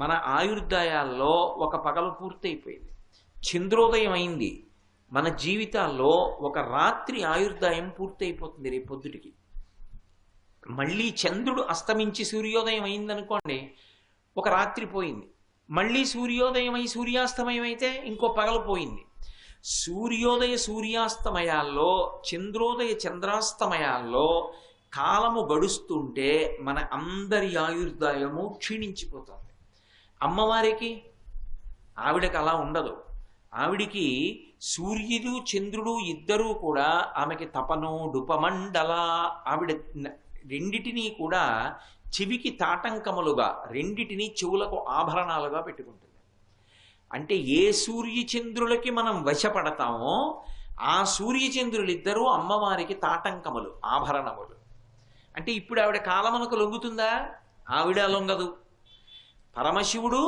మన ఆయుర్దాయాల్లో ఒక పగలు పూర్తయిపోయింది, చంద్రోదయం అయింది. మన జీవితాల్లో ఒక రాత్రి ఆయుర్దాయం పూర్తయిపోతుంది. రేపు పొద్దుటికి మళ్ళీ చంద్రుడు అస్తమించి సూర్యోదయం అయిందనుకోండి, ఒక రాత్రి పోయింది. మళ్ళీ సూర్యోదయం అయి సూర్యాస్తమయం అయితే ఇంకో పగలు పోయింది. సూర్యోదయ సూర్యాస్తమయాల్లో, చంద్రోదయ చంద్రాస్తమయాల్లో కాలము గడుస్తుంటే మన అందరి ఆయుర్దాయము క్షీణించిపోతుంది. అమ్మవారికి, ఆవిడకి అలా ఉండదు. ఆవిడికి సూర్యుడు చంద్రుడు ఇద్దరూ కూడా ఆమెకి తపనో డుపమండల, ఆవిడ రెండిటినీ కూడా చెవికి తాటంకములుగా, రెండిటినీ చెవులకు ఆభరణాలుగా పెట్టుకుంటుంది. అంటే ఏ సూర్యచంద్రులకి మనం వశపడతామో ఆ సూర్యచంద్రులిద్దరూ అమ్మవారికి తాటంకములు, ఆభరణములు. అంటే ఇప్పుడు ఆవిడ కాలమునకు లొంగుతుందా? ఆవిడ లొంగదు. పరమశివుడు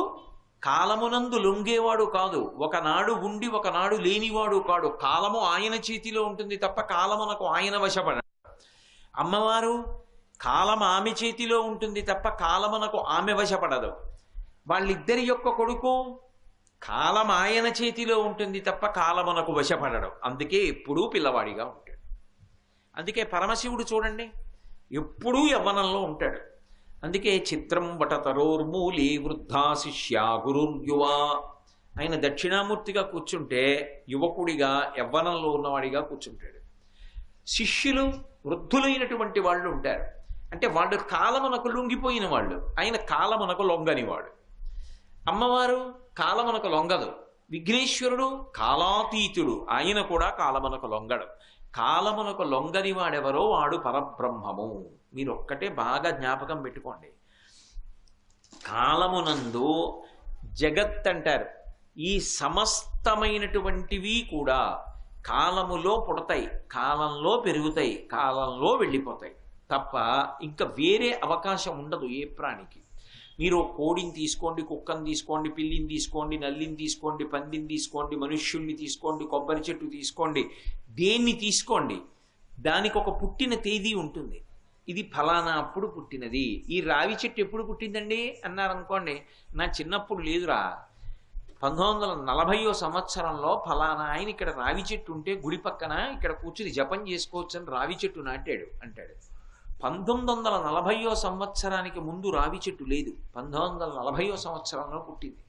కాలమునందు లొంగేవాడు కాదు, ఒకనాడు ఉండి ఒకనాడు లేనివాడు కాడు. కాలము ఆయన చేతిలో ఉంటుంది తప్ప కాలమునకు ఆయన వశపడడు. అమ్మవారు కాలం ఆమె చేతిలో ఉంటుంది తప్ప కాలమునకు ఆమె వశపడదు. వాళ్ళిద్దరి యొక్క కొడుకు కాలం ఆయన చేతిలో ఉంటుంది తప్ప కాలమునకు వశపడడు. అందుకే ఎప్పుడూ పిల్లవాడిగా ఉంటాడు. అందుకే పరమశివుడు చూడండి, ఎప్పుడూ యవ్వనంలో ఉంటాడు. అందుకే చిత్రం వటతరోర్మూలి వృద్ధా శిష్యా గురుర్యువా. ఆయన దక్షిణామూర్తిగా కూర్చుంటే యువకుడిగా యవ్వనంలో ఉన్నవాడిగా కూర్చుంటాడు. శిష్యులు వృద్ధులైనటువంటి వాళ్ళు ఉంటారు. అంటే వాళ్ళు కాలమునకు లొంగిపోయిన వాళ్ళు, ఆయన కాలమునకు లొంగనివాడు. అమ్మవారు కాలమునకు లొంగదు. విఘ్నేశ్వరుడు కాలాతీతుడు, ఆయన కూడా కాలమునకు లొంగడు. కాలమునకు లొంగని వాడెవరో వాడు పరబ్రహ్మము. మీరు ఒక్కటే బాగా జ్ఞాపకం పెట్టుకోండి. కాలమునందు జగత్ అంటారు. ఈ సమస్తమైనటువంటివి కూడా కాలములో పుడతాయి, కాలంలో పెరుగుతాయి, కాలంలో వెళ్ళిపోతాయి తప్ప ఇంకా వేరే అవకాశం ఉండదు ఏ ప్రాణికి. మీరు కోడిని తీసుకోండి, కుక్కని తీసుకోండి, పిల్లిని తీసుకోండి, నల్లిని తీసుకోండి, పందిని తీసుకోండి, మనుష్యుణ్ణి తీసుకోండి, కొబ్బరి చెట్టు తీసుకోండి, దేన్ని తీసుకోండి, దానికి ఒక పుట్టిన తేదీ ఉంటుంది. ఇది ఫలానా అప్పుడు పుట్టినది. ఈ రావి చెట్టు ఎప్పుడు పుట్టిందండి అన్నారనుకోండి, నా చిన్నప్పుడు లేదురా, 1940 సంవత్సరంలో ఫలానా ఆయన ఇక్కడ రావి చెట్టు ఉంటే గుడి పక్కన ఇక్కడ కూర్చుని జపం చేసుకోవచ్చు అని రావి చెట్టు నాటాడు అంటాడు. 1940 సంవత్సరానికి ముందు రావి చెట్టు లేదు, 1940 సంవత్సరంలో పుట్టింది.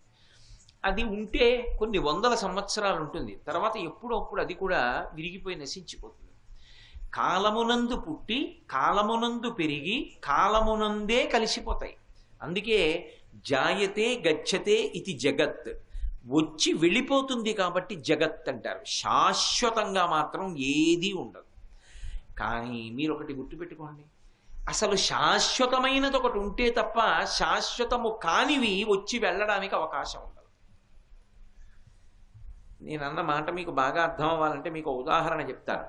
అది ఉంటే కొన్ని వందల సంవత్సరాలు ఉంటుంది, తర్వాత ఎప్పుడప్పుడు అది కూడా విరిగిపోయి నశించిపోతుంది. కాలమునందు పుట్టి కాలమునందు పెరిగి కాలమునందే కలిసిపోతాయి. అందుకే జాయతే గచ్చతే ఇది జగత్, వచ్చి వెళ్ళిపోతుంది కాబట్టి జగత్ అంటారు. శాశ్వతంగా మాత్రం ఏదీ ఉండదు. కానీ మీరు ఒకటి గుర్తుపెట్టుకోండి, అసలు శాశ్వతమైనది ఒకటి ఉంటే తప్ప శాశ్వతము కానివి వచ్చి వెళ్ళడానికి అవకాశం ఉండదు. నేను అన్న మాట మీకు బాగా అర్థం అవ్వాలంటే మీకు ఉదాహరణ చెప్తాను.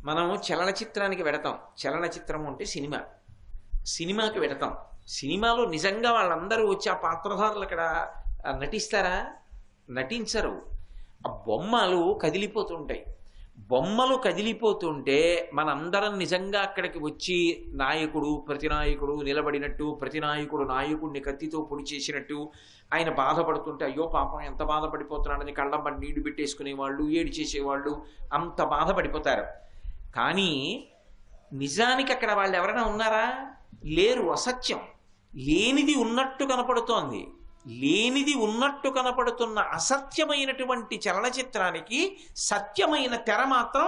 మనము చలనచిత్రానికి వెడతాం. చలనచిత్రం అంటే సినిమా. సినిమాకి వెడతాం. సినిమాలో నిజంగా వాళ్ళందరూ వచ్చి ఆ పాత్రధారులు అక్కడ నటిస్తారా? నటించరు. ఆ బొమ్మలు కదిలిపోతుంటాయి. బొమ్మలు కదిలిపోతుంటే మనందరం నిజంగా అక్కడికి వచ్చి నాయకుడు ప్రతినాయకుడు నిలబడినట్టు, ప్రతినాయకుడు నాయకుడిని కత్తితో పొడి చేసినట్టు ఆయన బాధపడుతుంటే అయ్యో పాపం ఎంత బాధపడిపోతున్నాడని కళ్ళంబడి నీళ్లు పెట్టేసుకునేవాళ్ళు, ఏడు చేసేవాళ్ళు, అంత బాధపడిపోతారు. కానీ నిజానికి అక్కడ వాళ్ళు ఎవరైనా ఉన్నారా? లేరు. అసత్యం. లేనిది ఉన్నట్టు కనపడుతోంది. లేనిది ఉన్నట్టు కనపడుతున్న అసత్యమైనటువంటి చలనచిత్రానికి సత్యమైన తెర మాత్రం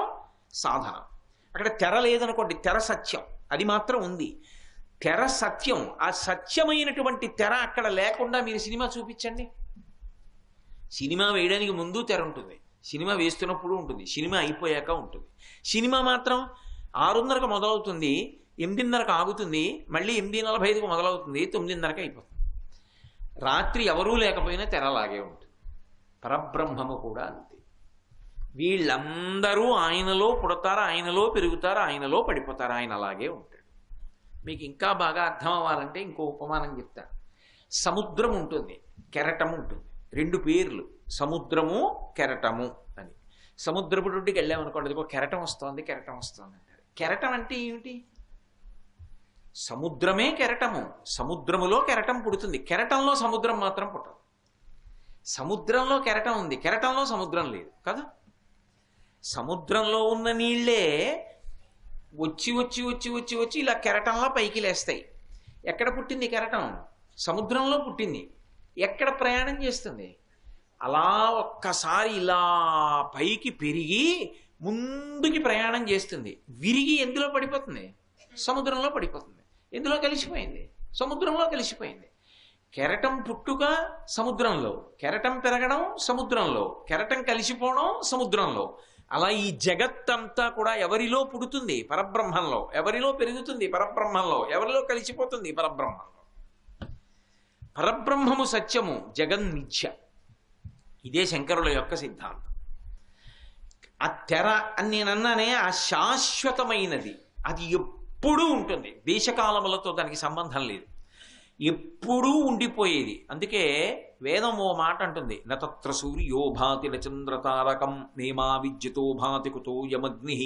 సాధనం. అక్కడ తెర లేదనుకోండి, తెర సత్యం, అది మాత్రం ఉంది. తెర సత్యం. ఆ సత్యమైనటువంటి తెర అక్కడ లేకుండా మీరు సినిమా చూపించండి. సినిమా వేయడానికి ముందు తెర ఉంటుంది, సినిమా వేస్తున్నప్పుడు ఉంటుంది, సినిమా అయిపోయాక ఉంటుంది. సినిమా మాత్రం 6:30కు మొదలవుతుంది, 8:30కు ఆగుతుంది, మళ్ళీ 8:45కు మొదలవుతుంది, 9:30కి అయిపోతుంది. రాత్రి ఎవరూ లేకపోయినా తెరలాగే ఉంటుంది. పరబ్రహ్మము కూడా అంతే. వీళ్ళందరూ ఆయనలో పుడతారు, ఆయనలో పెరుగుతారు, ఆయనలో పడిపోతారు, ఆయన అలాగే ఉంటాడు. మీకు ఇంకా బాగా అర్థం అవ్వాలంటే ఇంకో ఉపమానం చెప్తా. సముద్రం ఉంటుంది, కెరటం ఉంటుంది. 2 పేర్లు, సముద్రము కెరటము అని. సముద్రపు నుండికి వెళ్ళామనుకోండి, కెరటం వస్తోంది, కెరటం వస్తోంది అంటారు. కెరటం అంటే ఏమిటి? సముద్రమే కెరటము, సముద్రములో కెరటం పుడుతుంది, కెరటంలో సముద్రం మాత్రం పుట్టదు. సముద్రంలో కెరటం ఉంది, కెరటంలో సముద్రం లేదు కదా. సముద్రంలో ఉన్న నీళ్లే వచ్చి వచ్చి వచ్చి వచ్చి వచ్చి ఇలా కెరటంలో పైకి లేస్తాయి. ఎక్కడ పుట్టింది కెరటం? సముద్రంలో పుట్టింది. ఎక్కడ ప్రయాణం చేస్తుంది? అలా ఒక్కసారి ఇలా పైకి పెరిగి ముందుకి ప్రయాణం చేస్తుంది. విరిగి ఎందులో పడిపోతుంది? సముద్రంలో పడిపోతుంది. ఎందులో కలిసిపోయింది? సముద్రంలో కలిసిపోయింది. కెరటం పుట్టుక సముద్రంలో, కెరటం పెరగడం సముద్రంలో, కెరటం కలిసిపోవడం సముద్రంలో. అలా ఈ జగత్తంతా కూడా ఎవరిలో పుడుతుంది? పరబ్రహ్మంలో. ఎవరిలో పెరుగుతుంది? పరబ్రహ్మంలో. ఎవరిలో కలిసిపోతుంది? పరబ్రహ్మంలో. పరబ్రహ్మము సత్యము, జగన్మిథ్య. ఇదే శంకరుల యొక్క సిద్ధాంతం. ఆ తెర అని నేను అన్నానే, ఆ శాశ్వతమైనది, అది ఎప్పుడూ ఉంటుంది. దేశకాలములతో దానికి సంబంధం లేదు, ఎప్పుడూ ఉండిపోయేది. అందుకే వేదం ఓ మాట అంటుంది, నత్ర సూర్యో భాతి నచంద్రతారకం నేమా విద్యుతో భాతి కుతో యమగ్ని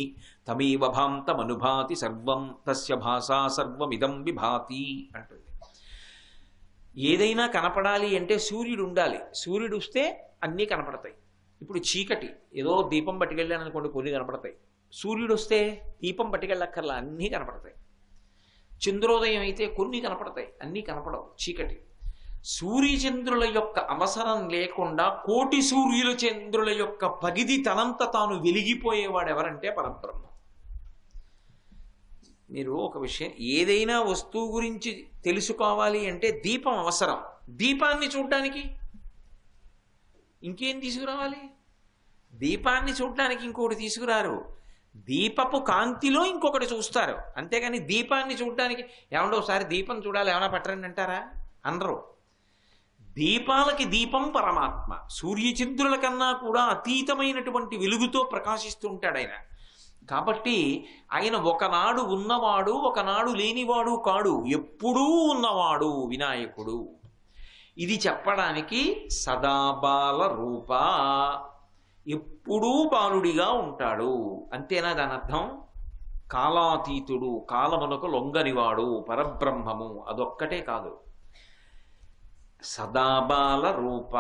తమేవ భాంతమనుభాతి సర్వం తస్య భాషా సర్వమిదం విభాతి అంటుంది. ఏదైనా కనపడాలి అంటే సూర్యుడు ఉండాలి. సూర్యుడు వస్తే అన్నీ కనపడతాయి. ఇప్పుడు చీకటి, ఏదో దీపం పట్టుకెళ్ళాను అనుకోండి, కొన్ని కనపడతాయి. సూర్యుడు వస్తే దీపం పట్టుకెళ్ళక్కర్లా, అన్నీ కనపడతాయి. చంద్రోదయం అయితే కొన్ని కనపడతాయి, అన్నీ కనపడవు. చీకటి. సూర్యచంద్రుల యొక్క అవసరం లేకుండా కోటి సూర్యుల చంద్రుల యొక్క పగిది తనంత తాను వెలిగిపోయేవాడు ఎవరంటే పరబ్రహ్మ. మీరు ఒక విషయం, ఏదైనా వస్తువు గురించి తెలుసుకోవాలి అంటే దీపం అవసరం. దీపాన్ని చూడడానికి ఇంకేం తీసుకురావాలి? దీపాన్ని చూడడానికి ఇంకొకటి తీసుకురారు. దీపపు కాంతిలో ఇంకొకటి చూస్తారు, అంతేగాని దీపాన్ని చూడడానికి ఏమంటే ఒకసారి దీపం చూడాలి ఏమైనా పట్టరండి అంటారా? అనరు. దీపాలకి దీపం పరమాత్మ. సూర్యచంద్రుల కన్నా కూడా అతీతమైనటువంటి వెలుగుతో ప్రకాశిస్తూ ఉంటాడు ఆయన. కాబట్టి ఆయన ఒకనాడు ఉన్నవాడు, ఒకనాడు లేనివాడు కాడు, ఎప్పుడూ ఉన్నవాడు వినాయకుడు. ఇది చెప్పడానికి సదాబాల రూప, ఎప్పుడూ బాలుడిగా ఉంటాడు. అంతేనా దాని అర్థం? కాలాతీతుడు, కాలమునకు లొంగనివాడు, పరబ్రహ్మము. అదొక్కటే కాదు, సదాబాల రూప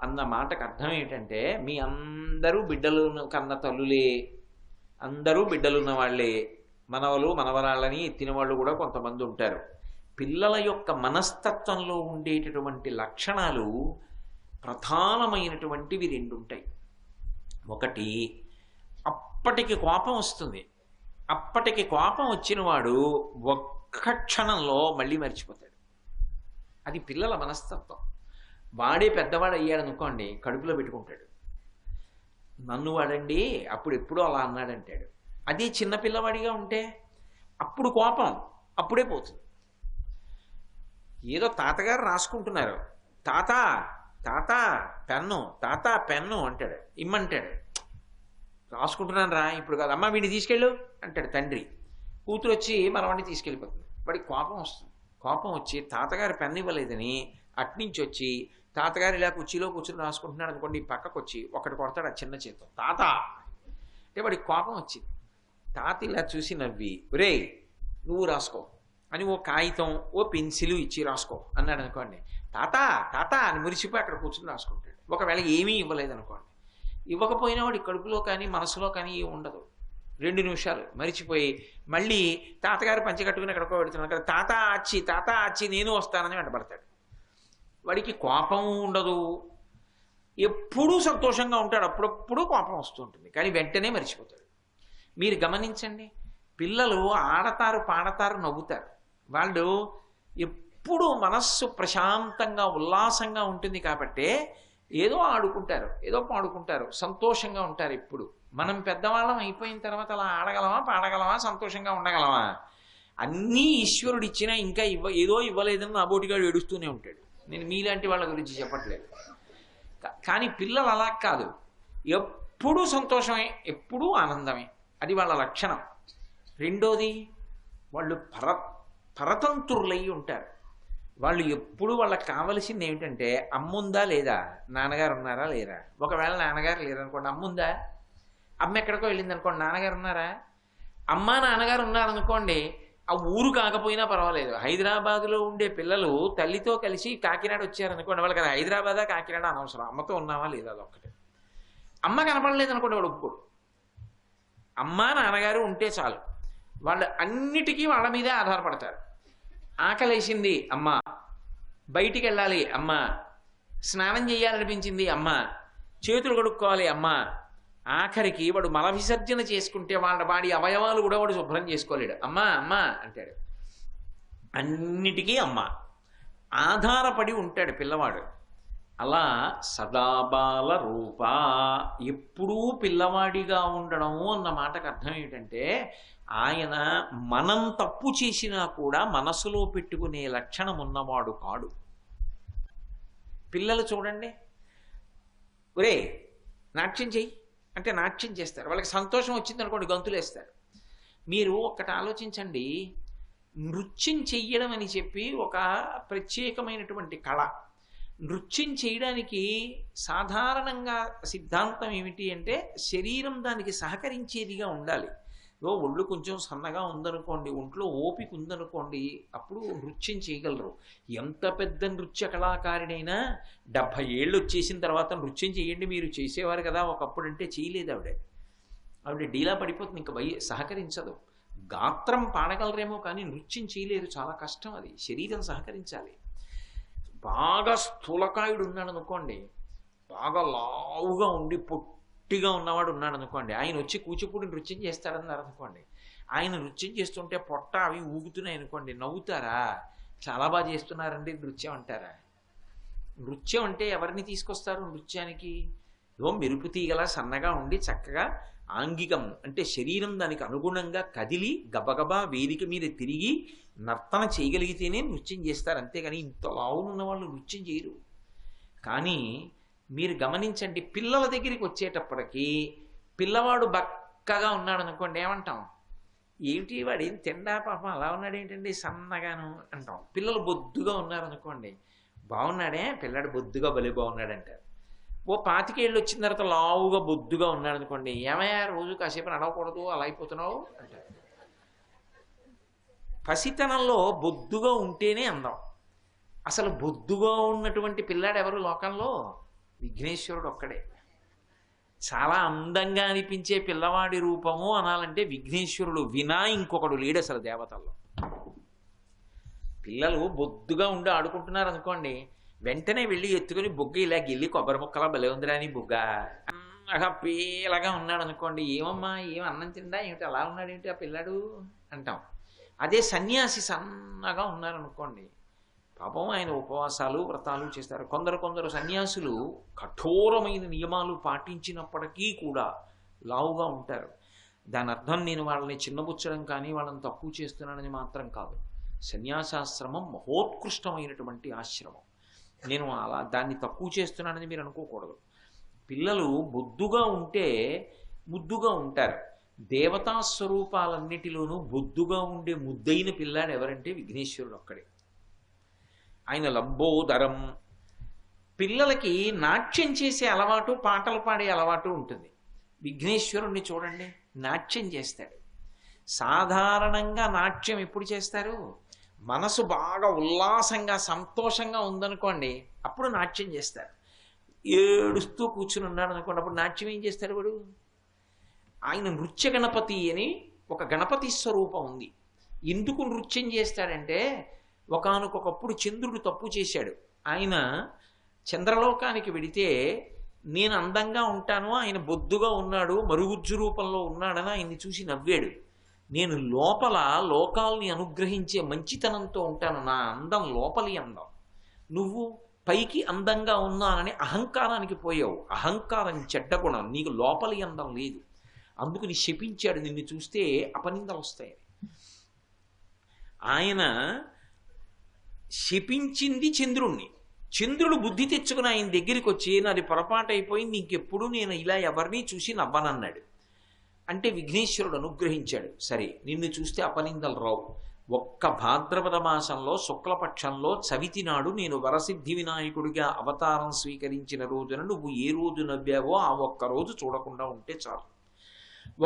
అన్న మాటకు అర్థం ఏంటంటే, మీ అందరూ బిడ్డలను కన్న తల్లులే, అందరూ బిడ్డలున్న వాళ్ళే, మనవలు మనవరాళ్ళని ఎత్తిన వాళ్ళు కూడా కొంతమంది ఉంటారు. పిల్లల యొక్క మనస్తత్వంలో ఉండేటటువంటి లక్షణాలు ప్రధానమైనటువంటివి రెండు ఉంటాయి. ఒకటి, అప్పటికి కోపం వస్తుంది. అప్పటికి కోపం వచ్చిన వాడు ఒక్క క్షణంలో మళ్ళీ మర్చిపోతాడు. అది పిల్లల మనస్తత్వం. వాడే పెద్దవాడు అయ్యాడు అనుకోండి, కడుపులో పెట్టుకుంటాడు. నన్ను వాడండి అప్పుడు ఎప్పుడూ అలా అన్నాడంటాడు. అదే చిన్నపిల్లవాడిగా ఉంటే అప్పుడు కోపం అప్పుడే పోతుంది. ఏదో తాతగారు రాసుకుంటున్నారు, తాత తాత పెన్ను, తాత పెన్ను అంటాడు, ఇమ్మంటాడు. రాసుకుంటున్నాను రా ఇప్పుడు కాదు, అమ్మ వీడిని తీసుకెళ్ళు అంటాడు తండ్రి. కూతురు వచ్చి మనవాడిని తీసుకెళ్ళిపోతుంది. వాడికి కోపం వస్తుంది. కోపం వచ్చి తాతగారు పెన్ను ఇవ్వలేదని అట్నుంచి వచ్చి తాతగారు ఇలా కుర్చీలో కూర్చుని రాసుకుంటున్నాడు అనుకోండి, పక్కకు వచ్చి ఒకటి కొడతాడు ఆ చిన్న చేత్తో, తాత అంటే వాడికి కోపం వచ్చింది. తాత ఇలా చూసి నవ్వి, ఒరే నువ్వు రాసుకో అని ఓ కాగితం ఓ పెన్సిల్ ఇచ్చి రాసుకో అన్నాడు అనుకోండి, తాత తాత అని మురిసిపోయి అక్కడ కూర్చుని రాసుకుంటాడు. ఒకవేళ ఏమీ ఇవ్వలేదనుకోండి, ఇవ్వకపోయినా వాడి కడుపులో కానీ మనసులో కానీ ఉండదు. 2 నిమిషాలు మరిచిపోయి మళ్ళీ తాతగారు పంచి కట్టుకుని ఎక్కడికో పెడుతున్నాడు కదా, తాత అచ్చి నేను వస్తానని వెంటబడతాడు. వాడికి కోపం ఉండదు, ఎప్పుడూ సంతోషంగా ఉంటాడు. అప్పుడప్పుడు కోపం వస్తూ ఉంటుంది, కానీ వెంటనే మర్చిపోతాడు. మీరు గమనించండి, పిల్లలు ఆడతారు, పాడతారు, నవ్వుతారు. వాళ్ళు ఎప్పుడూ మనస్సు ప్రశాంతంగా ఉల్లాసంగా ఉంటుంది కాబట్టి ఏదో ఆడుకుంటారు, ఏదో పాడుకుంటారు, సంతోషంగా ఉంటారు ఎప్పుడు. మనం పెద్దవాళ్ళం అయిపోయిన తర్వాత అలా ఆడగలమా, పాడగలమా, సంతోషంగా ఉండగలమా? అన్నీ ఈశ్వరుడు ఇచ్చినా ఇంకా ఏదో ఇవ్వలేదని నా బోటిగాడు ఏడుస్తూనే ఉంటాడు. నేను మీలాంటి వాళ్ళ గురించి చెప్పట్లేదు. కానీ పిల్లలు అలా కాదు, ఎప్పుడూ సంతోషమే, ఎప్పుడూ ఆనందమే. అది వాళ్ళ లక్షణం. రెండోది, వాళ్ళు పరతంత్రులై ఉంటారు. వాళ్ళు ఎప్పుడు వాళ్ళకి కావలసింది ఏమిటంటే, అమ్ముందా లేదా, నాన్నగారు ఉన్నారా లేరా. ఒకవేళ నాన్నగారు లేరనుకోండి, అమ్ముందా, అమ్మ ఎక్కడికో వెళ్ళింది అనుకోండి, నాన్నగారు ఉన్నారా. అమ్మ నాన్నగారు ఉన్నారనుకోండి, ఆ ఊరు కాకపోయినా పర్వాలేదు. హైదరాబాదులో ఉండే పిల్లలు తల్లితో కలిసి కాకినాడ వచ్చారనుకోండి, వాళ్ళకి అది హైదరాబాదా కాకినాడ అనవసరం, అమ్మతో ఉన్నావా లేదా అదొక్కటే. అమ్మ కనపడలేదు అనుకోండి, వాడు ఒప్పుకోడు. అమ్మ నాన్నగారు ఉంటే చాలు, వాళ్ళు అన్నిటికీ వాళ్ళ మీదే ఆధారపడతారు. ఆకలేసింది అమ్మ, బయటికి వెళ్ళాలి అమ్మ, స్నానం చేయాలనిపించింది అమ్మ, చేతులు కడుక్కోవాలి అమ్మ, ఆఖరికి వాడు మల విసర్జన చేసుకుంటే వాళ్ళ వాడి అవయవాలు కూడా వాడు శుభ్రం చేసుకోలేడు, అమ్మ అమ్మ అంటాడు. అన్నిటికీ అమ్మ ఆధారపడి ఉంటాడు పిల్లవాడు. అలా సదాబాల రూప, ఎప్పుడూ పిల్లవాడిగా ఉండడము అన్న మాటకు అర్థం ఏమిటంటే, ఆయన మనం తప్పు చేసినా కూడా మనసులో పెట్టుకునే లక్షణం ఉన్నవాడు కాడు. పిల్లలు చూడండి, ఒరే నాట్యం చెయ్యి అంటే నాట్యం చేస్తారు. వాళ్ళకి సంతోషం వచ్చింది అనుకోండి, గంతులేస్తారు. మీరు ఒక్కటి ఆలోచించండి, నృత్యం చెయ్యడం అని చెప్పి ఒక ప్రత్యేకమైనటువంటి కళ. నృత్యం చేయడానికి సాధారణంగా సిద్ధాంతం ఏమిటి అంటే, శరీరం దానికి సహకరించేదిగా ఉండాలి. ఒళ్ళు కొంచెం సన్నగా ఉందనుకోండి, ఒంట్లో ఓపిక ఉందనుకోండి, అప్పుడు నృత్యం చేయగలరు. ఎంత పెద్ద నృత్య కళాకారినైనా 70 ఏళ్ళు వచ్చేసిన తర్వాత నృత్యం చేయండి మీరు చేసేవారు కదా ఒకప్పుడు అంటే చేయలేదు ఆవిడ డీలా పడిపోతుంది, ఇంకా సహకరించదు. గాత్రం పాడగలరేమో కానీ నృత్యం చేయలేరు, చాలా కష్టం, అది శరీరం సహకరించాలి. బాగా స్థూలకాయుడు ఉన్నాడు అనుకోండి, బాగా లావుగా ఉండి పొట్టిగా ఉన్నవాడు ఉన్నాడు అనుకోండి, ఆయన వచ్చి కూచిపూడి నృత్యం చేస్తాడన్నారు అనుకోండి, ఆయన నృత్యం చేస్తుంటే పొట్ట అవి ఊగుతున్నాయి అనుకోండి, నవ్వుతారా? చాలా బాగా చేస్తున్నారండి నృత్యం అంటారా? నృత్యం అంటే ఎవరిని తీసుకొస్తారు నృత్యానికి? మెరుపు తీగలా సన్నగా ఉండి చక్కగా ఆంగికం అంటే శరీరం దానికి అనుగుణంగా కదిలి గబగబా వేదిక మీద తిరిగి నర్తన చేయగలిగితేనే నృత్యం చేస్తారు, అంతేగాని ఇంత లావునున్న వాళ్ళు నృత్యం చేయరు. కానీ మీరు గమనించండి, పిల్లల దగ్గరికి వచ్చేటప్పటికి పిల్లవాడు బక్కగా ఉన్నాడు అనుకోండి, ఏమంటాం? ఏమిటి వాడు ఏం తిండా పాపం అలా ఉన్నాడు ఏంటండి సన్నగాను అంటాం. పిల్లలు బొద్దుగా ఉన్నారనుకోండి, బాగున్నాడే పిల్లాడు బొద్దుగా భలే బాగున్నాడు అంటారు. 25 ఏళ్ళు వచ్చిన తర్వాత లావుగా బొద్దుగా ఉన్నాడు అనుకోండి, ఏమయ్యా రోజు కాసేపు నడవకూడదు అలా అయిపోతున్నావు అంటారు. పసితనంలో బొద్దుగా ఉంటేనే అందం. అసలు బొద్దుగా ఉన్నటువంటి పిల్లాడు ఎవరు లోకంలో? విఘ్నేశ్వరుడు ఒక్కడే. చాలా అందంగా అనిపించే పిల్లవాడి రూపము అనాలంటే విఘ్నేశ్వరుడు వినా ఇంకొకడు లేడు అసలు దేవతల్లో. పిల్లలు బొద్దుగా ఉండి ఆడుకుంటున్నారు అనుకోండి, వెంటనే వెళ్ళి ఎత్తుకుని బొగ్గ ఇలా గిల్లి కొబ్బరి ముక్కలా భలే ఉందిరా అని బొగ్గ పీలగా ఉన్నాడు అనుకోండి, ఏమమ్మా ఏం అన్నం తిందా ఏమిటి అలా ఉన్నాడు ఏంటి ఆ పిల్లాడు అంటాం. అదే సన్యాసి సన్నగా ఉన్నారనుకోండి, పాపం ఆయన ఉపవాసాలు వ్రతాలు చేస్తారు. కొందరు సన్యాసులు కఠోరమైన నియమాలు పాటించినప్పటికీ కూడా లావుగా ఉంటారు. దాని అర్థం నేను వాళ్ళని చిన్నబుచ్చడం కానీ వాళ్ళని తక్కువ చేస్తున్నానని మాత్రం కాదు. సన్యాసాశ్రమం మహోత్కృష్టమైనటువంటి ఆశ్రమం, నేను అలా దాన్ని తక్కువ చేస్తున్నానని మీరు అనుకోకూడదు. పిల్లలు బొద్దుగా ఉంటే ముద్దుగా ఉంటారు. దేవతా స్వరూపాలన్నిటిలోనూ బొద్దుగా ఉండే ముద్దైన పిల్లాడు ఎవరంటే విఘ్నేశ్వరుడు ఒక్కడే. ఆయన లంబోదరం. పిల్లలకి నాట్యం చేసే అలవాటు, పాటలు పాడే అలవాటు ఉంటుంది. విఘ్నేశ్వరుణ్ణి చూడండి, నాట్యం చేస్తాడు. సాధారణంగా నాట్యం ఎప్పుడు చేస్తారు? మనసు బాగా ఉల్లాసంగా సంతోషంగా ఉందనుకోండి, అప్పుడు నాట్యం చేస్తారు. ఏడుస్తూ కూర్చుని ఉన్నాడు అనుకోండి, అప్పుడు నాట్యం ఏం చేస్తాడు వాడు? ఆయన నృత్య గణపతి అని ఒక గణపతి స్వరూపం ఉంది. ఎందుకు నృత్యం చేస్తాడంటే, ఒకానొకప్పుడు చంద్రుడు తప్పు చేశాడు. ఆయన చంద్రలోకానికి వెడితే నేను అందంగా ఉంటాను, ఆయన బొద్దుగా ఉన్నాడు, మరుగుజ్జు రూపంలో ఉన్నాడని ఆయన్ని చూసి నవ్వాడు. నేను లోపల లోకాల్ని అనుగ్రహించే మంచితనంతో ఉంటాను, నా అందం లోపలి అందం. నువ్వు పైకి అందంగా ఉన్నానని అహంకారానికి పోయావు. అహంకారం చెడ్డ గుణం, నీకు లోపలి అందం లేదు. అందుకు నీ శపించాడు, నిన్ను చూస్తే అపనిందలు వస్తాయి. ఆయన శపించింది చంద్రుణ్ణి. చంద్రుడు బుద్ధి తెచ్చుకుని ఆయన దగ్గరికి వచ్చి నాది పొరపాటు అయిపోయింది, ఇంకెప్పుడు నేను ఇలా ఎవరిని చూసి నవ్వనన్నాడు. అంటే విఘ్నేశ్వరుడు అనుగ్రహించాడు. సరే నిన్ను చూస్తే అపనిందలు రావు. ఒక్క భాద్రపద మాసంలో శుక్లపక్షంలో చవితి నాడు నేను వరసిద్ధి వినాయకుడిగా అవతారం స్వీకరించిన రోజున నువ్వు ఏ రోజు నవ్వావో ఆ ఒక్క రోజు చూడకుండా ఉంటే చాలు.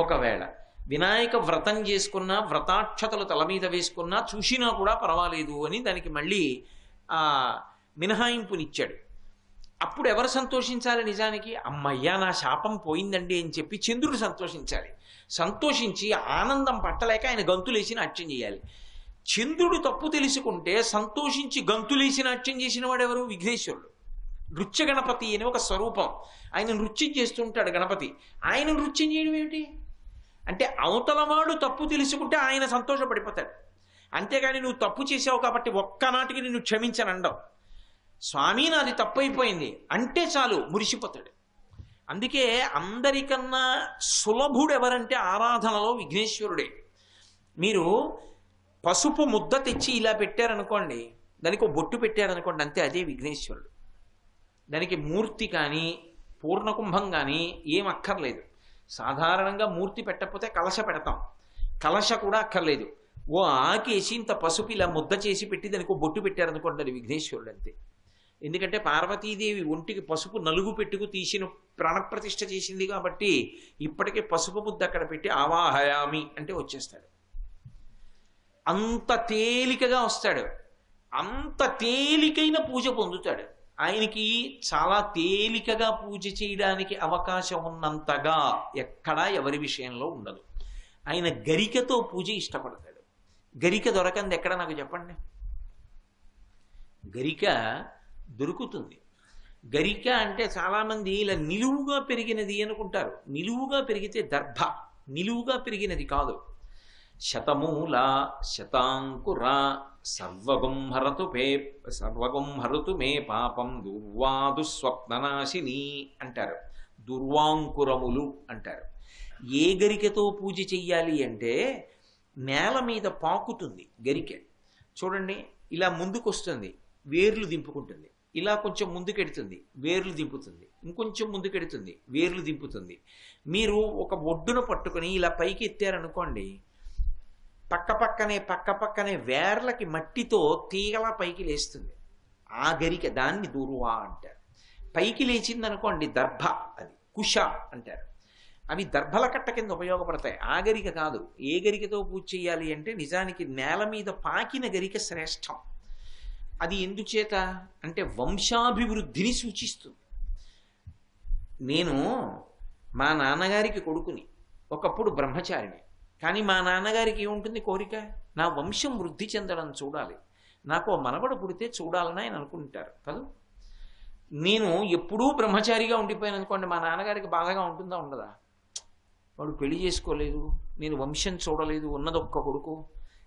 ఒకవేళ వినాయక వ్రతం చేసుకున్నా, వ్రతాక్షతలు తల మీద వేసుకున్నా, చూసినా కూడా పర్వాలేదు అని దానికి మళ్ళీ ఆ మినహాయింపునిచ్చాడు. అప్పుడు ఎవరు సంతోషించాలి? నిజానికి అమ్మయ్యా నా శాపం పోయిందండి అని చెప్పి చంద్రుడు సంతోషించాలి. సంతోషించి ఆనందం పట్టలేక ఆయన గంతులేసి నాట్యం చేయాలి. చంద్రుడు తప్పు తెలుసుకుంటే సంతోషించి గంతులేసి నాట్యం చేసిన వాడు ఎవరు? విఘ్నేశ్వరుడు. నృత్య గణపతి అని ఒక స్వరూపం. ఆయన నృత్యం చేస్తుంటాడు గణపతి. ఆయన నృత్యం చేయడం ఏమిటి అంటే అవతలవాడు తప్పు తెలుసుకుంటే ఆయన సంతోషపడిపోతాడు. అంతేగాని నువ్వు తప్పు చేసావు కాబట్టి ఒక్కనాటికి నిన్ను క్షమించనండవు. స్వామి నాది తప్పు అయిపోయింది అంటే చాలు మురిసిపోతాడు. అందుకే అందరికన్నా సులభుడు ఎవరంటే ఆరాధనలో విఘ్నేశ్వరుడే. మీరు పసుపు ముద్ద తెచ్చి ఇలా పెట్టారనుకోండి, దానికి ఒక బొట్టు పెట్టారనుకోండి, అంతే, అదే విఘ్నేశ్వరుడు. దానికి మూర్తి కానీ పూర్ణకుంభం కానీ ఏం అక్కర్లేదు. సాధారణంగా మూర్తి పెట్టకపోతే కలశ పెడతాం, కలశ కూడా అక్కర్లేదు. ఓ ఆకేసి ఇంత పసుపు ఇలా ముద్ద చేసి పెట్టి దానికి ఒక బొట్టు పెట్టారనుకోండి, అది విఘ్నేశ్వరుడు అంతే. ఎందుకంటే పార్వతీదేవి ఒంటికి పసుపు నలుగు పెట్టుకు తీసిన ప్రాణప్రతిష్ఠ చేసింది కాబట్టి ఇప్పటికే పసుపు ముద్ద అక్కడ పెట్టి ఆవాహయామి అంటే వచ్చేస్తాడు. అంత తేలికగా వస్తాడు, అంత తేలికైన పూజ పొందుతాడు. ఆయనకి చాలా తేలికగా పూజ చేయడానికి అవకాశం ఉన్నంతగా ఎక్కడా ఎవరి విషయంలో ఉండదు. ఆయన గరికతో పూజ ఇష్టపడతాడు. గరిక దొరకంది ఎక్కడ నాకు చెప్పండి? గరిక దొరుకుతుంది. గరిక అంటే చాలామంది ఇలా నిలువుగా పెరిగినది అనుకుంటారు. నిలువుగా పెరిగితే దర్భ, నిలువుగా పెరిగినది కాదు. శతమూల శతాంకుర సర్వగుంహరతు మే పాపం దుర్వాదు స్వప్ననాశిని అంటారు. దుర్వాంకురములు అంటారు. ఏ గరికతో పూజ చెయ్యాలి అంటే నేల మీద పాకుతుంది గరిక. చూడండి, ఇలా ముందుకు వస్తుంది, వేర్లు దింపుకుంటుంది. ఇలా కొంచెం ముందుకెడుతుంది, వేర్లు దింపుతుంది. ఇంకొంచెం ముందుకెడుతుంది, వేర్లు దింపుతుంది. మీరు ఒక ఒడ్డున పట్టుకొని ఇలా పైకి ఎత్తారనుకోండి, పక్కపక్కనే వేర్లకి మట్టితో తీగలా పైకి లేస్తుంది. ఆ గరిక, దాన్ని దుర్వా అంటారు. పైకి లేచిందనుకోండి దర్భ, అది కుష అంటారు. అవి దర్భల కట్ట కింద ఉపయోగపడతాయి. ఆ గరిక కాదు. ఏ గరికతో పూజ చేయాలి అంటే నిజానికి నేల మీద పాకిన గరిక శ్రేష్టం. అది ఎందుచేత అంటే వంశాభివృద్ధిని సూచిస్తుంది. నేను మా నాన్నగారికి కొడుకుని, ఒకప్పుడు బ్రహ్మచారిని. కానీ మా నాన్నగారికి ఏముంటుంది కోరిక? నా వంశం వృద్ధి చెందడం చూడాలి, నాకు మనవడు పుడితే చూడాలని ఆయన అనుకుంటారు కదా. నేను ఎప్పుడూ బ్రహ్మచారిగా ఉండిపోయాను అనుకోండి, మా నాన్నగారికి బాధగా ఉంటుందా ఉండదా? వాడు పెళ్లి చేసుకోలేదు, నేను వంశం చూడలేదు, ఉన్నది ఒక్క కొడుకు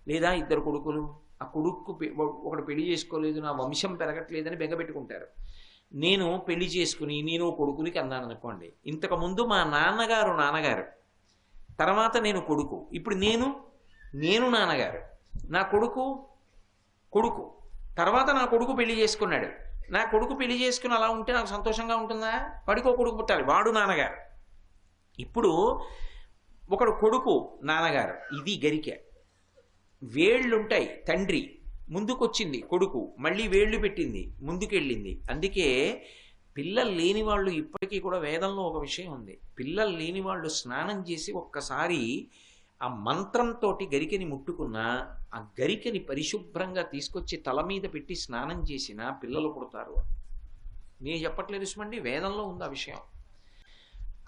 లేదా ఇద్దరు కొడుకులు, ఆ కొడుకు ఒకడు పెళ్లి చేసుకోలేదు, నా వంశం పెరగట్లేదని బెంగపెట్టుకుంటారు. నేను పెళ్లి చేసుకుని నేను కొడుకునికి అన్నాను అనుకోండి, ఇంతకుముందు మా నాన్నగారు, తర్వాత నేను కొడుకు, ఇప్పుడు నేను నాన్నగారు, నా కొడుకు, తర్వాత నా కొడుకు పెళ్లి చేసుకున్నాడు. నా కొడుకు పెళ్లి చేసుకుని అలా ఉంటే నాకు సంతోషంగా ఉంటుందా? వాడికో కొడుకు పుట్టాలి, వాడు నాన్నగారు. ఇప్పుడు ఒకడు కొడుకు నాన్నగారు, ఇది గరిక. వేళ్ళుంటాయి, తండ్రి ముందుకొచ్చింది, కొడుకు మళ్ళీ వేళ్ళు పెట్టింది, ముందుకెళ్ళింది. అందుకే పిల్లలు లేని వాళ్ళు ఇప్పటికీ కూడా వేదంలో ఒక విషయం ఉంది. పిల్లలు లేని వాళ్ళు స్నానం చేసి ఒక్కసారి ఆ మంత్రంతో గరికని ముట్టుకున్నా, ఆ గరికని పరిశుభ్రంగా తీసుకొచ్చి తల మీద పెట్టి స్నానం చేసినా పిల్లలు పుడతారు. నేను చెప్పట్లేదు సుమండి, వేదంలో ఉంది ఆ విషయం.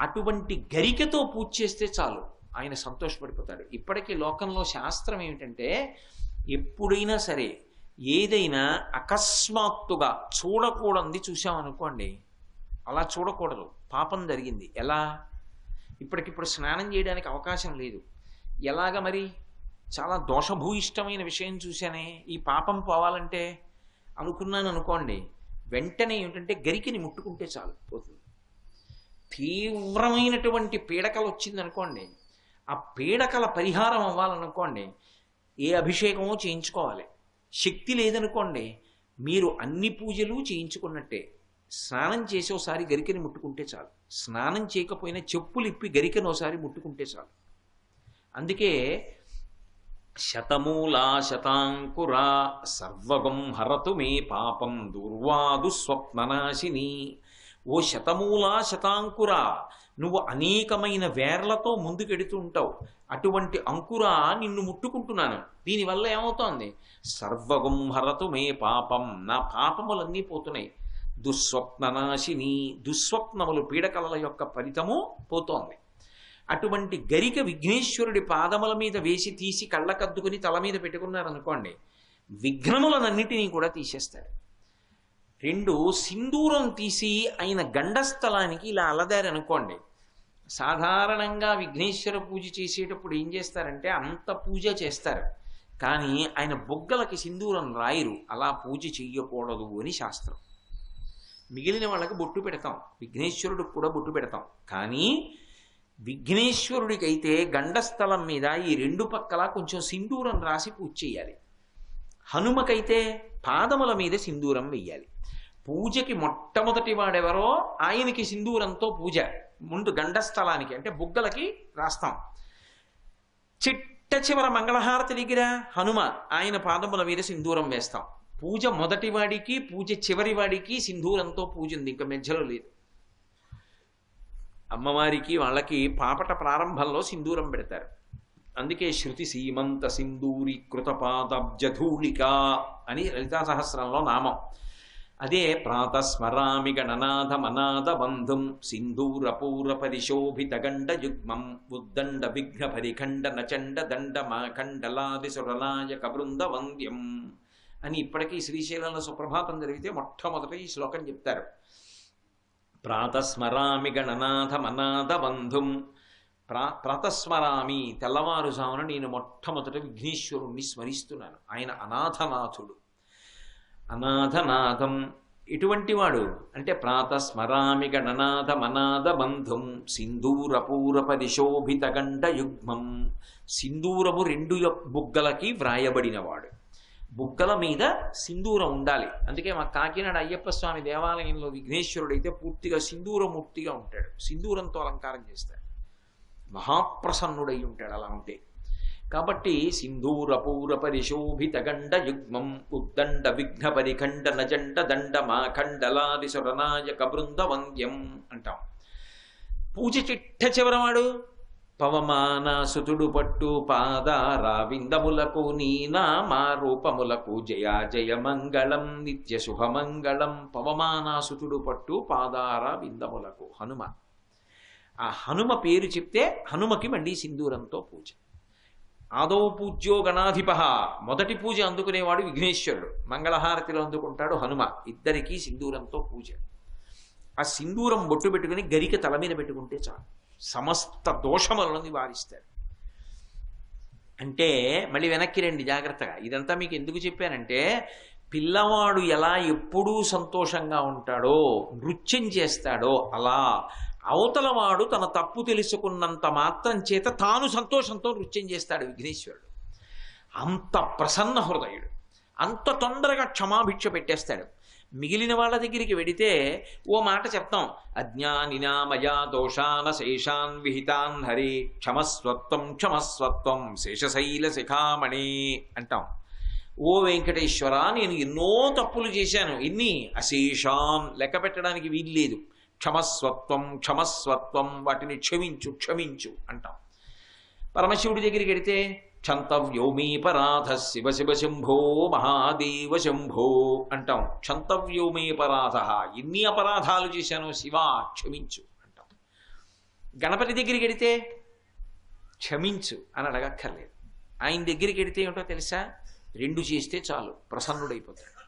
అటువంటి గరికతో పూజ చేస్తే చాలు, ఆయన సంతోషపడిపోతాడు. ఇప్పటికీ లోకంలో శాస్త్రం ఏమిటంటే, ఎప్పుడైనా సరే ఏదైనా అకస్మాత్తుగా చూడకూడనిది చూసామనుకోండి, అలా చూడకూడదు, పాపం జరిగింది. ఎలా? ఇప్పటికిప్పుడు స్నానం చేయడానికి అవకాశం లేదు, ఎలాగ మరి? చాలా దోషభూయిష్టమైన విషయం చూశానే, ఈ పాపం పోవాలంటే అనుకున్నాను అనుకోండి, వెంటనే ఏమిటంటే గరికని ముట్టుకుంటే చాలు, పోతుంది. తీవ్రమైనటువంటి పీడకలు వచ్చిందనుకోండి, ఆ పీడకల పరిహారం అవ్వాలనుకోండి, ఏ అభిషేకమో చేయించుకోవాలి. శక్తి లేదనుకోండి, మీరు అన్ని పూజలు చేయించుకున్నట్టే. స్నానం చేసి ఒకసారి గరికని ముట్టుకుంటే చాలు, స్నానం చేయకపోయినా చెప్పులు ఇప్పి గరికను ఒకసారి ముట్టుకుంటే చాలు. అందుకే శతమూలా శతాంకురా సర్వగం హరతు మే పాపం దుర్వాదు స్వప్ననాశిని. ఓ శతమూలా శతాంకురా, నువ్వు అనేకమైన వేర్లతో ముందుకెడుతూ ఉంటావు, అటువంటి అంకురా నిన్ను ముట్టుకుంటున్నాను. దీనివల్ల ఏమవుతోంది? సర్వగుం హరతు మే పాపం, నా పాపములన్నీ పోతున్నాయి. దుస్వప్ననాశిని, దుస్వప్నములు పీడకలల యొక్క ఫలితము పోతోంది. అటువంటి గరిక విఘ్నేశ్వరుడి పాదముల మీద వేసి తీసి కళ్ళకద్దుకుని తల మీద పెట్టుకున్నారనుకోండి, విఘ్నములనన్నిటినీ కూడా తీసేస్తాడు. రెండు, సింధూరం తీసి ఆయన గండస్థలానికి ఇలా అలదారనుకోండి. సాధారణంగా విఘ్నేశ్వర పూజ చేసేటప్పుడు ఏం చేస్తారంటే అంత పూజ చేస్తారు, కానీ ఆయన బొగ్గలకి సింధూరం రాయరు. అలా పూజ చెయ్యకూడదు అని శాస్త్రం. మిగిలిన వాళ్ళకి బొట్టు పెడతాం, విఘ్నేశ్వరుడికి కూడా బొట్టు పెడతాం, కానీ విఘ్నేశ్వరుడికైతే గండస్థలం మీద ఈ రెండు పక్కల కొంచెం సింధూరం రాసి పూజ చేయాలి. హనుమకైతే పాదముల మీద సింధూరం వెయ్యాలి. పూజకి మొట్టమొదటి వాడెవరో ఆయనకి సింధూరంతో పూజ ముందు గండస్థలానికి అంటే బుగ్గలకి రాస్తాం. చిట్ట చివర మంగళహారతి దగ్గర హనుమ ఆయన పాదముల మీద సింధూరం వేస్తాం. పూజ మొదటి వాడికి పూజ చివరి వాడికి సింధూరంతో పూజ ఉంది, ఇంకా మధ్యలో లేదు. అమ్మవారికి వాళ్ళకి పాపట ప్రారంభంలో సింధూరం పెడతారు. అందుకే శృతి సీమంత సింధూరి కృతపాదబ్జధూళిక అని లలితా సహస్రంలో నామం. అదే ప్రాతస్మరామి గణనాథ మనాథ బంధుం సింధూరపూర పరిశోభిత గండ యుగ్మం ఉద్దండ విఘ్న పరిఖండ నచండ దండ మాఖండలాది సురనాయక బృంద వంద్యం అని ఇప్పటికీ శ్రీశైలంలో సుప్రభాతం జరిగితే మొట్టమొదట ఈ శ్లోకం చెప్తారు. ప్రాతస్మరామి గణనాథ మనాథ బంధుం, ప్రాతస్మరామి తెల్లవారుజామున నేను మొట్టమొదట విఘ్నేశ్వరుణ్ణి స్మరిస్తున్నాను. ఆయన అనాథనాథుడు. అనాథనాథం ఎటువంటి వాడు అంటే ప్రాతస్మరామి గణనాథ మనాథ బంధుం సింధూరపూర పరిశోభిత గండ యుగ్మం, సింధూరము రెండు బుగ్గలకి వ్రాయబడినవాడు. బుగ్గల మీద సింధూరం ఉండాలి. అందుకే మా కాకినాడ అయ్యప్ప స్వామి దేవాలయంలో విఘ్నేశ్వరుడైతే పూర్తిగా సింధూరమూర్తిగా ఉంటాడు, సింధూరంతో అలంకారం చేస్తాడు, మహాప్రసన్నుడై ఉంటాడు అలా ఉంటే. కాబట్టి సింధూరపూర పరిశోభిత గండ యుగ్మం ఉద్దండ విఘ్న పరిఖండ నజండ దండ మాఖండలాది సురనాయక బృంద వంద్యం అంటాం. పూజ చిట్ట చివరవాడు పవమానసుతుడు పట్టు పాదారా విందములకు నీనా మా రూపములకు జయ జయ మంగళం నిత్య శుభమంగళం. పవమానసుతుడు పట్టు పాదారా విందములకు హనుమ. ఆ హనుమ పేరు చెప్తే హనుమకి మళ్ళీ సింధూరంతో పూజ. ఆదౌ పూజ్యో గణాధిప, మొదటి పూజ అందుకునేవాడు విఘ్నేశ్వరుడు, మంగళహారతిలో అందుకుంటాడు హనుమ. ఇద్దరికీ సింధూరంతో పూజ. ఆ సింధూరం బొట్టు పెట్టుకుని గరిక తల మీద పెట్టుకుంటే చాలు, సమస్త దోషములను నివారిస్తారు. అంటే మళ్ళీ వెనక్కి రండి జాగ్రత్తగా. ఇదంతా మీకు ఎందుకు చెప్పానంటే పిల్లవాడు ఎలా ఎప్పుడూ సంతోషంగా ఉంటాడో నృత్యం చేస్తాడో అలా అవతలవాడు తన తప్పు తెలుసుకున్నంత మాత్రం చేత తాను సంతోషంతో నృత్యం చేస్తాడు విఘ్నేశ్వరుడు. అంత ప్రసన్న హృదయుడు, అంత తొందరగా క్షమాభిక్ష పెట్టేస్తాడు. మిగిలిన వాళ్ళ దగ్గరికి వెడితే ఓ మాట చెప్తాం, అజ్ఞానినా మయా దోషాన శేషాన్ విహితాన్ హరి క్షమస్వత్వం క్షమస్వత్వం శేషశైల శిఖామణి అంటాం. ఓ వెంకటేశ్వర, నేను ఎన్నో తప్పులు చేశాను, ఎన్ని అశేషాన్ లెక్క పెట్టడానికి వీల్లేదు, క్షమస్వత్వం క్షమస్వత్వం వాటిని క్షమించు క్షమించు అంటాం. పరమశివుడి దగ్గరికి వెడితే క్షంతవ్యోమీపరాధ శివ శివ శంభో మహాదేవ శంభో అంటాం. క్షంతవ్యోమీపరాధ, ఎన్ని అపరాధాలు చేశానో శివా క్షమించు అంటాం. గణపతి దగ్గరికి వెడితే క్షమించు అని అడగక్కర్లేదు. ఆయన దగ్గరికి వెడితే ఏమిటో తెలుసా, రెండు చేస్తే చాలు ప్రసన్నుడైపోతాడు.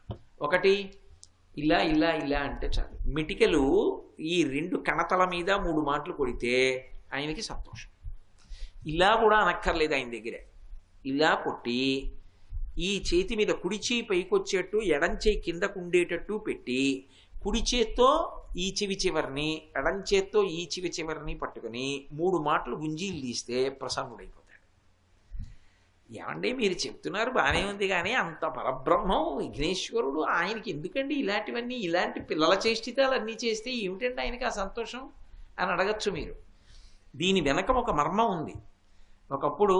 ఒకటి ఇలా ఇలా ఇలా అంటే చాలు, మిటికలు ఈ రెండు కణతల మీద 3 మాటలు కొడితే ఆయనకి సంతోషం. ఇలా కూడా అనక్కర్లేదు ఆయన దగ్గరే. ఇలా కొట్టి ఈ చేతి మీద కుడి చేయి పైకొచ్చేట్టు ఎడం చేయి కిందకు ఉండేటట్టు పెట్టి కుడి చేత్తో ఈ చెవి చివరిని ఎడం చేత్తో ఈ చెవి చివరిని పట్టుకుని 3 మాటలు గుంజీలు తీస్తే ప్రసన్నుడైపోతాడు. ఏమంటే మీరు చెప్తున్నారు బాగానే ఉంది, కానీ అంత పరబ్రహ్మం విఘ్నేశ్వరుడు, ఆయనకి ఎందుకండి ఇలాంటివన్నీ, ఇలాంటి పిల్లల చేష్టితాలు అన్నీ చేస్తే ఏమిటంటే ఆయనకి ఆ సంతోషం అని అడగచ్చు మీరు. దీని వెనక ఒక మర్మం ఉంది. ఒకప్పుడు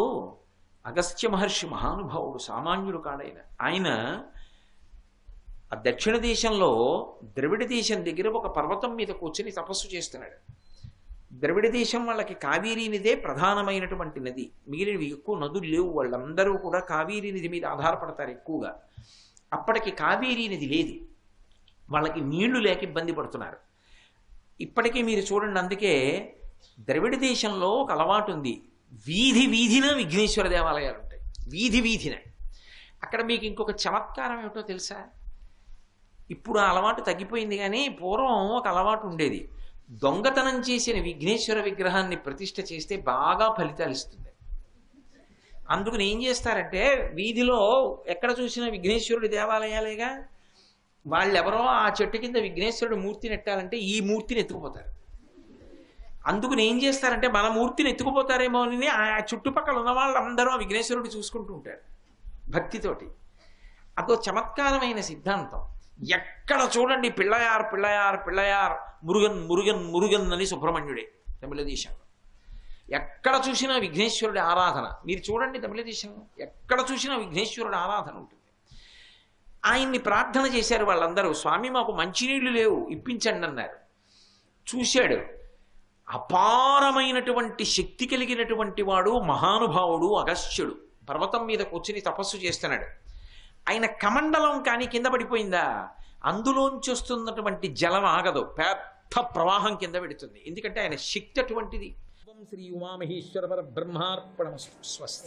అగస్త్య మహర్షి మహానుభావుడు, సామాన్యుడు కాడైన ఆయన ఆ దక్షిణ దేశంలో ద్రవిడ దేశం దగ్గర ఒక పర్వతం మీద కూర్చొని తపస్సు చేస్తున్నాడు. ద్రవిడ దేశం వాళ్ళకి కావేరీ నదే ప్రధానమైనటువంటి నది, మిగిలినవి ఎక్కువ నదులు లేవు, వాళ్ళందరూ కూడా కావేరీ నది మీద ఆధారపడతారు ఎక్కువగా. అప్పటికి కావేరీ నది లేదు, వాళ్ళకి నీళ్లు లేక ఇబ్బంది పడుతున్నారు. ఇప్పటికీ మీరు చూడండి, అందుకే ద్రవిడ దేశంలో ఒక అలవాటు ఉంది, వీధి వీధిన విఘ్నేశ్వర దేవాలయాలు ఉంటాయి, వీధి వీధిన. అక్కడ మీకు ఇంకొక చమత్కారం ఏమిటో తెలుసా? ఇప్పుడు ఆ అలవాటు తగ్గిపోయింది, కానీ పూర్వం ఒక అలవాటు ఉండేది. దొంగతనం చేసిన విఘ్నేశ్వర విగ్రహాన్ని ప్రతిష్ఠ చేస్తే బాగా ఫలితాలు ఇస్తుంది. అందుకని ఏం చేస్తారంటే, వీధిలో ఎక్కడ చూసినా విఘ్నేశ్వరుడి దేవాలయాలేగా, వాళ్ళెవరో ఆ చెట్టు కింద విఘ్నేశ్వరుడి మూర్తిని ఎట్టాలంటే ఈ మూర్తిని ఎత్తుకుపోతారు. అందుకని ఏం చేస్తారంటే, మన మూర్తిని ఎత్తుకుపోతారేమో అని ఆ చుట్టుపక్కల ఉన్న వాళ్ళందరూ ఆ విఘ్నేశ్వరుడు చూసుకుంటూ ఉంటారు భక్తితోటి. అదో చమత్కారమైన సిద్ధాంతం. ఎక్కడ చూడండి పిళ్ళయార్ పిళ్ళయార్ పిళ్ళయార్, మురుగన్ మురుగన్ మురుగన్ అని సుబ్రహ్మణ్యుడే తమిళ దేశంలో. ఎక్కడ చూసినా విఘ్నేశ్వరుడి ఆరాధన. మీరు చూడండి తమిళ దేశంలో ఎక్కడ చూసినా విఘ్నేశ్వరుడి ఆరాధన ఉంటుంది. ఆయన్ని ప్రార్థన చేశారు వాళ్ళందరూ, స్వామి మాకు మంచినీళ్లు లేవు ఇప్పించండి అన్నారు. చూశాడు, అపారమైనటువంటి శక్తి కలిగినటువంటి వాడు మహానుభావుడు అగస్త్యుడు పర్వతం మీద కూర్చుని తపస్సు చేస్తున్నాడు. ఆయన కమండలం కానీ కింద పడిపోయిందా, అందులోంచి వస్తున్నటువంటి జలం ఆగదు, పెద్ద ప్రవాహం కింద పెడుతుంది. ఎందుకంటే ఆయన శక్తి అటువంటిది. శ్రీ ఉమామహేశ్వర పరబ్రహ్మార్పణమస్తు. స్వస్తి.